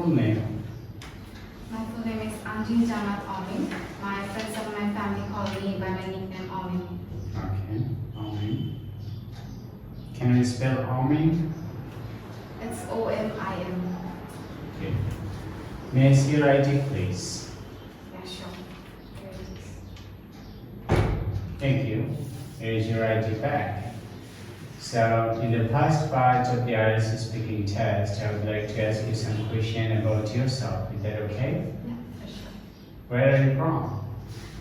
full name? My full name is 𝐒𝐲𝐞𝐚𝐤𝐢𝐧𝐠. My friends and my family call me by my nickname 𝐒𝐲𝐈. Okay, Oming. Can we spell Oming? It's OMIM. Okay. May I see your ID, please? Yeah, sure. Here it is. Thank you. Here's your ID back. So, in the past part of the IELTS speaking test, I would like to ask you some questions about yourself. Is that okay? Yeah, for sure. Where are you from?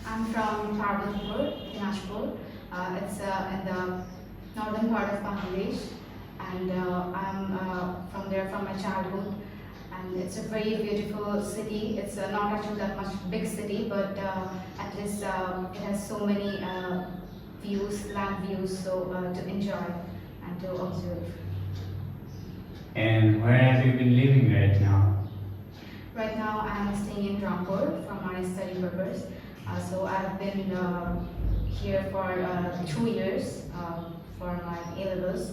I'm from Rangpur, Rangpur. It's in the northern part of Bangladesh, and I'm from there from my childhood. And it's a very beautiful city. It's not actually that much big city, but at least it has so many views, land views, so to enjoy and to observe. And where have you been living right now? Right now, I'm staying in Rangpur for my study purpose. So I've been here for 2 years for my A-levels,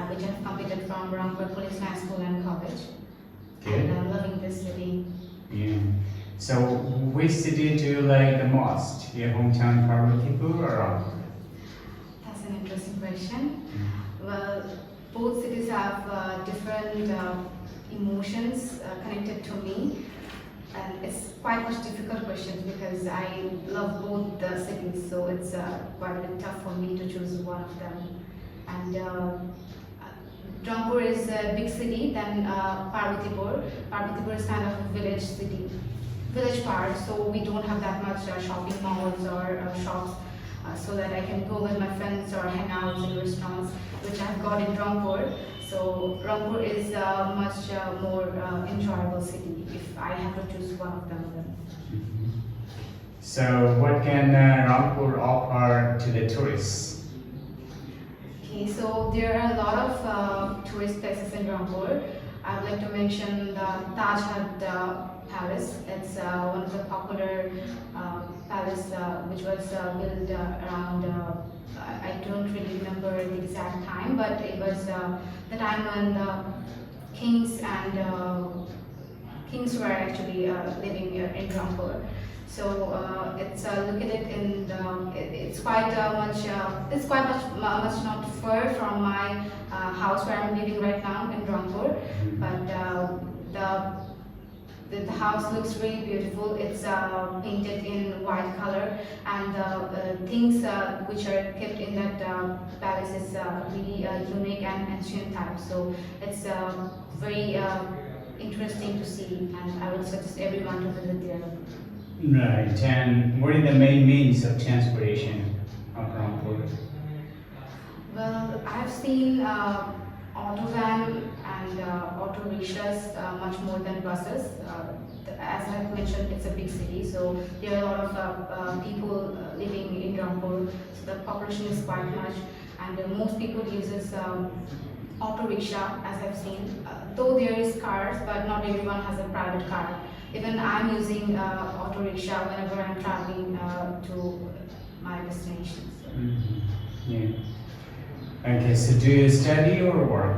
which I've completed from Rangpur Police High School and College. Okay. And I'm loving this city. Yeah. So, which city do you like the most? Your hometown Parvatipur or Rangpur? That's an interesting question. Well, both cities have different emotions connected to me, and it's quite much difficult question because I love both the cities, so it's quite a bit tough for me to choose one of them. And Rangpur is a big city, then Parvatipur. Parvatipur is kind of a village city, village part, so we don't have that much shopping malls or shops. So that I can go with my friends or hang out in restaurants, which I've got in Rangpur. So Rangpur is a much more enjoyable city if I have to choose one of them. So, what can Rangpur offer to the tourists? Okay, so there are a lot of tourist places in Rangpur. I would like to mention the Taj Palace. It's one of the popular palace which was built around, I don't really remember the exact time, but it was the time when the kings and kings were actually living in Rangpur. So it's look at it in the, it's quite much not far from my house where I'm living right now in Rangpur, but the house looks really beautiful. It's painted in white color, and the things which are kept in that palace is really unique and ancient type. So it's very interesting to see, and I would suggest everyone to visit there. Right, and what are the main means of transportation of Rangpur? Well, I've seen auto van and auto rickshaws much more than buses. As I've mentioned, it's a big city, so there are a lot of people living in Rangpur, so the population is quite much, and most people uses auto rickshaw, as I've seen. Though there is cars, but not everyone has a private car. Even I'm using auto rickshaw whenever I'm traveling to my destinations. Yeah. Okay, so do you study or work?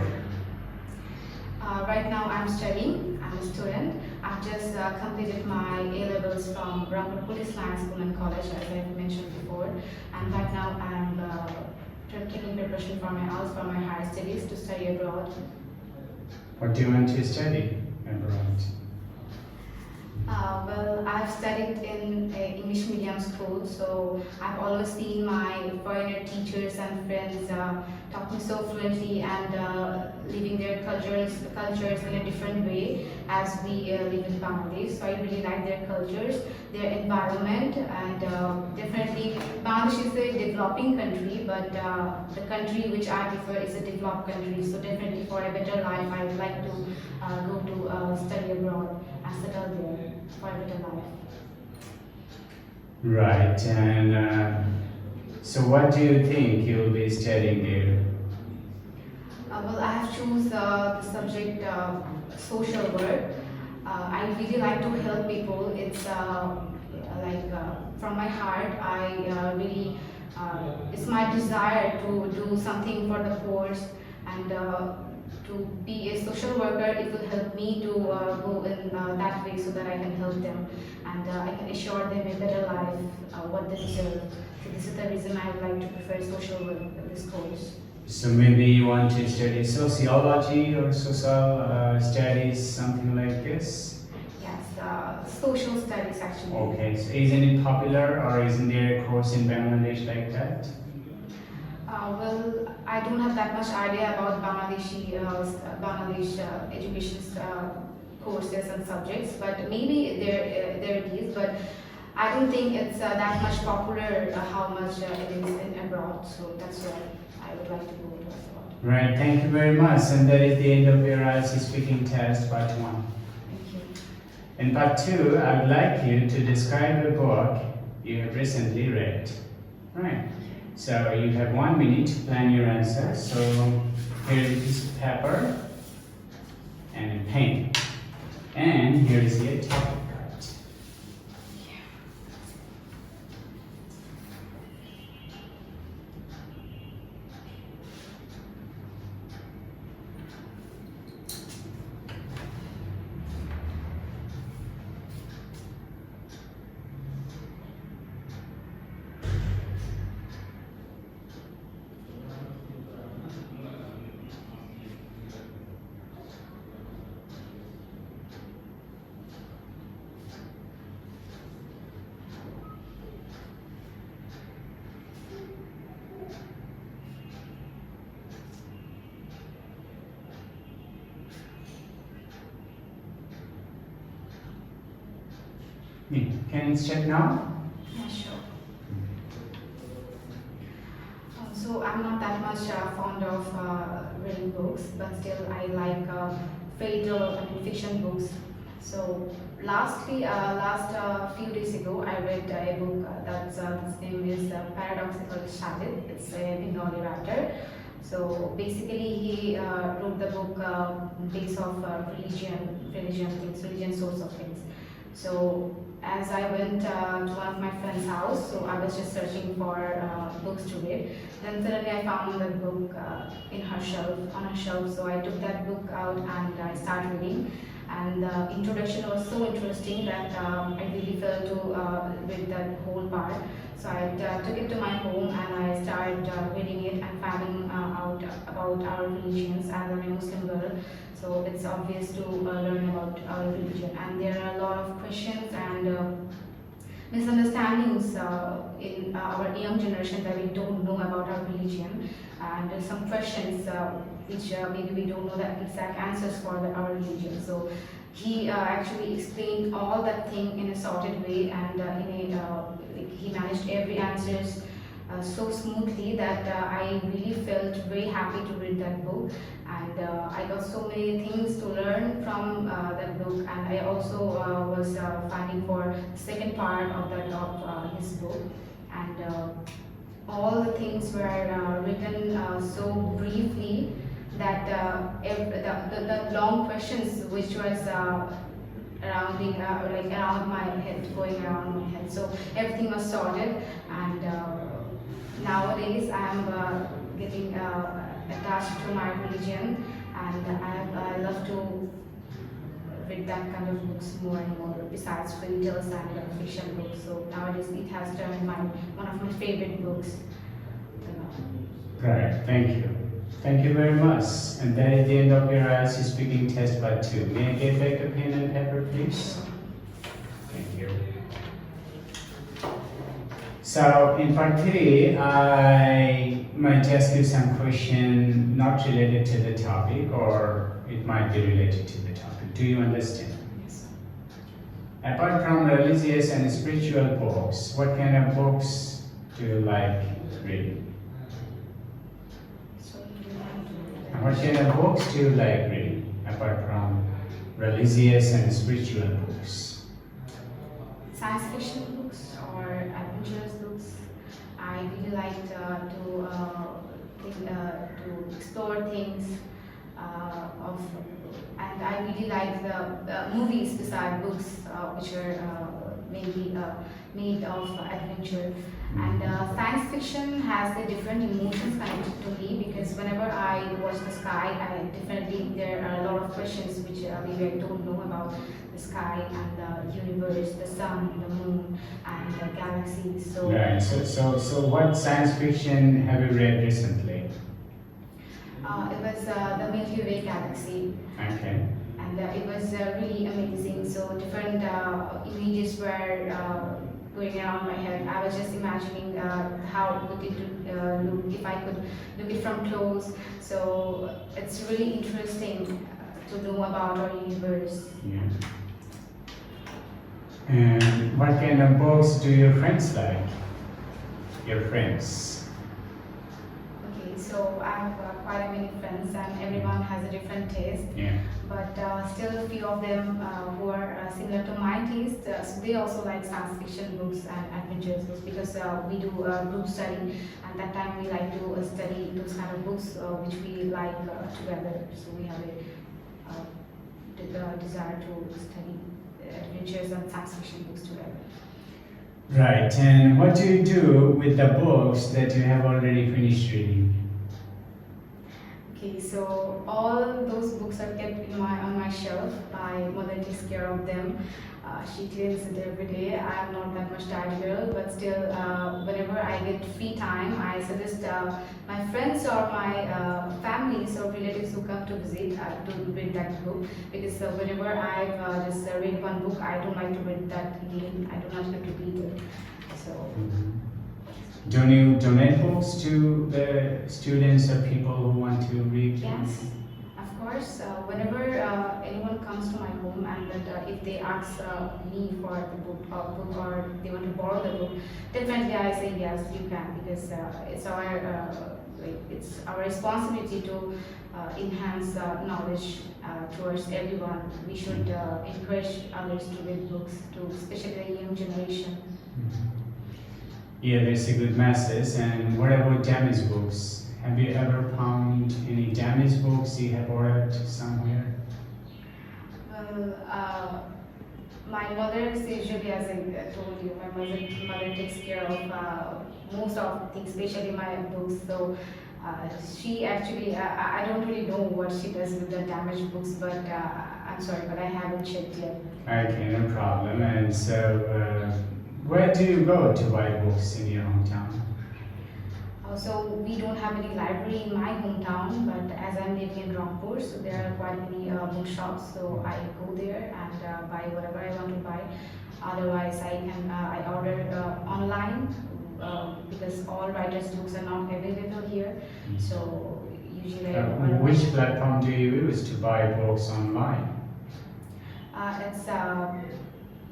Right now I'm studying, I'm a student. I've just completed my A-levels from Rangpur Police High School and College, as I've mentioned before. And right now I'm taking preparation for my IELTS, for my higher studies to study abroad. What do you want to study abroad? Well, I've studied in an English medium school, so I've always seen my foreigner teachers and friends talking so fluently and living their cultures in a different way as we live in Bangladesh. So I really like their cultures, their environment, and definitely Bangladesh is a developing country, but the country which I prefer is a developed country. So definitely for a better life, I would like to go to study abroad and settle there for a better life. Right, and so what do you think you'll be studying there? Well, I have chosen the subject social work. I really like to help people. It's from my heart. I really, it's my desire to do something for the poor and to be a social worker, it will help me to go in that way so that I can help them and I can assure them a better life, what they deserve. So this is the reason I would like to prefer social work in this course. So maybe you want to study sociology or social studies, something like this? Yes, social studies actually. Okay, so isn't it popular or isn't there a course in Bangladesh like that? Well, I don't have that much idea about Bangladesh education courses and subjects, but maybe there it is. But I don't think it's that much popular how much it is in abroad. So that's why I would like to go to abroad. Right, thank you very much. And that is the end of your IELTS speaking test, part 1. Thank you. In part 2, I would like you to describe a book you have recently read. Right. So you have 1 minute to plan your answer. So here is a piece of paper and a pen. And here is your topic card. Can you check now? Yeah, sure. So I'm not that much fond of reading books, but still I like fairy tale and fiction books. So last few days ago, I read a book that's its name is Paradoxical Shalit. It's a Bengali writer. So basically, he wrote the book based off religion source of things. So as I went to one of my friend's house, so I was just searching for books to read. Then suddenly I found the book on her shelf. So I took that book out and I started reading. And the introduction was so interesting that I really felt to read that whole part. So I took it to my home and I started reading it and finding out about our religions as I'm a Muslim girl. So it's obvious to learn about our religion, and there are a lot of questions and misunderstandings in our young generation that we don't know about our religion, and some questions which maybe we don't know the exact answers for our religion. So he actually explained all that thing in a sorted way, and he managed every answers so smoothly that I really felt very happy to read that book, and I got so many things to learn from that book, and I also was finding for the second part of his book, and all the things were written so briefly that the long questions which was around my head, going around my head. So everything was sorted, and nowadays I am getting attached to my religion, and I love to read that kind of books more and more, besides fairy tales and fiction books. So nowadays it has turned one of my favorite books. Right, thank you. Thank you very much. And that is the end of your IELTS speaking test part 2. May I get back a pen and paper, please? Thank you. So in part 3, I might ask you some question not related to the topic, or it might be related to the topic. Do you understand? Yes. Apart from religious and spiritual books, what kind of books do you like reading? And what kind of books do you like reading, apart from religious and spiritual books? Science fiction books or adventurous books. I really like to explore things and I really like the movies beside books which are maybe made of adventure. And science fiction has the different emotions connected to me because whenever I watch the sky, there are a lot of questions which maybe I don't know about the sky and the universe, the sun, the moon, and the galaxies. So, right. So what science fiction have you read recently? it was the Milky Way galaxy. Okay. And it was really amazing. So different images were going around my head. I was just imagining how would it look if I could look it from close. So it's really interesting to know about our universe. Yeah. And what kind of books do your friends like? Your friends? Okay, so I have quite a many friends and everyone has a different taste. Yeah. But still a few of them who are similar to my taste, so they also like science fiction books and adventures books because we do group study and that time we like to study those kind of books which we like together. So we have a desire to study adventures and science fiction books together. Right. And what do you do with the books that you have already finished reading? Okay, so all those books are kept on my shelf. My mother takes care of them. She cleans it every day. I am not that much tired girl, but still, whenever I get free time, I suggest my friends or my families or relatives who come to visit to read that book because whenever I've just read one book, I don't like to read that again. I do not like to read it. So. Don't you donate books to the students or people who want to read? Yes, of course. Whenever anyone comes to my home and that if they ask me for the book or they want to borrow the book, definitely I say yes, you can because it's our responsibility to enhance knowledge towards everyone. We should encourage others to read books, especially the young generation. Yeah, that's a good message. And what about damaged books? Have you ever found any damaged books you have ordered somewhere? Well, my mother is usually, as I told you, my mother takes care of most of the things, especially my books. So she actually, I don't really know what she does with the damaged books, but I'm sorry, but I haven't checked yet. Okay, no problem. And so, where do you go to buy books in your hometown? So we don't have any library in my hometown, but as I'm living in Rangpur, so there are quite many bookshops. So I go there and buy whatever I want to buy. Otherwise, I order online because all writers' books are not available here. So usually I order. Which platform do you use to buy books online?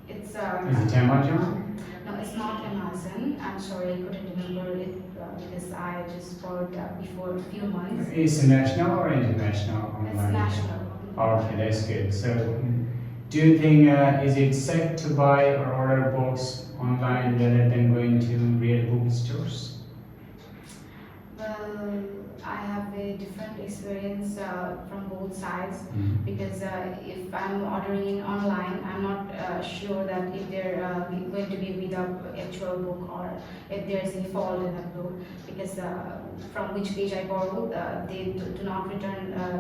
It's Is it Amazon? No, it's not Amazon. I'm sorry, I couldn't remember it because I just bought before a few months. Is it national or international online? It's national. Okay, that's good. So, do you think is it safe to buy or order books online rather than going to real bookstores? Well, I have a different experience from both sides because if I'm ordering online, I'm not sure that if they're going to be with the actual book or if there's any fault in that book because from which page I borrowed, they do not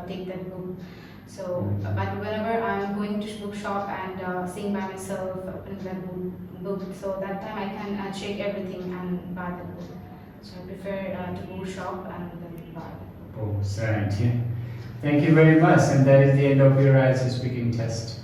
take that book. So, but whenever I'm going to bookshop and seeing by myself, opening that book, so that time I can check everything and buy the book. So I prefer to go shop and then buy. Books, right? Yeah. Thank you very much, and that is the end of your IELTS speaking test.